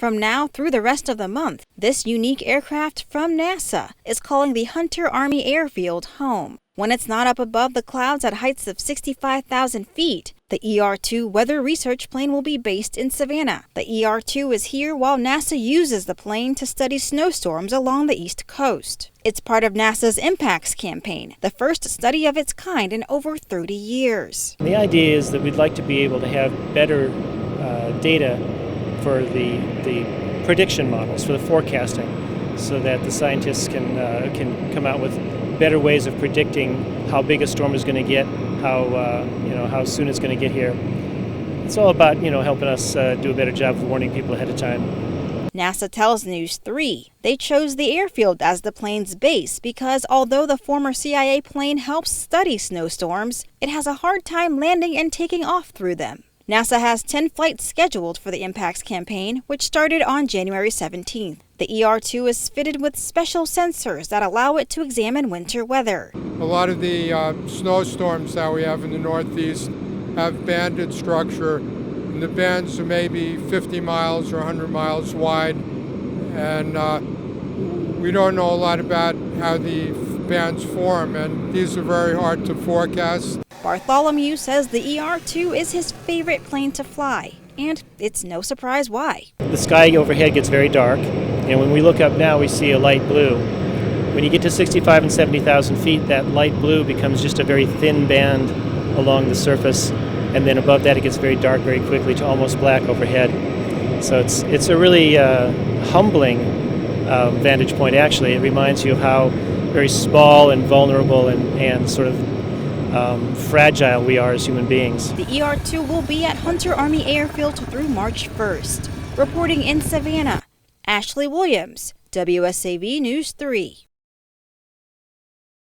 From now through the rest of the month, this unique aircraft from NASA is calling the Hunter Army Airfield home. When it's not up above the clouds at heights of 65,000 feet, the ER-2 weather research plane will be based in Savannah. The ER-2 is here while NASA uses the plane to study snowstorms along the East Coast. It's part of NASA's Impacts campaign, the first study of its kind in over 30 years. The idea is that we'd like to be able to have better data for the prediction models, for the forecasting, so that the scientists can come out with better ways of predicting how big a storm is going to get, how soon it's going to get here. It's all about helping us do a better job of warning people ahead of time. NASA tells News 3 they chose the airfield as the plane's base because although the former CIA plane helps study snowstorms, it has a hard time landing and taking off through them. NASA has 10 flights scheduled for the Impacts campaign, which started on January 17th. The ER-2 is fitted with special sensors that allow it to examine winter weather. A lot of the snowstorms that we have in the Northeast have banded structure, and the bands are maybe 50 miles or 100 miles wide, and we don't know a lot about how the bands form, and these are very hard to forecast. Bartholomew says the ER-2 is his favorite plane to fly, and it's no surprise why. The sky overhead gets very dark, and when we look up now we see a light blue. When you get to 65 and 70,000 feet, that light blue becomes just a very thin band along the surface, and then above that it gets very dark very quickly to almost black overhead. So it's a really humbling vantage point actually. It reminds you of how very small and vulnerable and sort of fragile we are as human beings. The ER-2 will be at Hunter Army Airfield through March 1st. Reporting in Savannah, Ashley Williams, WSAV News 3.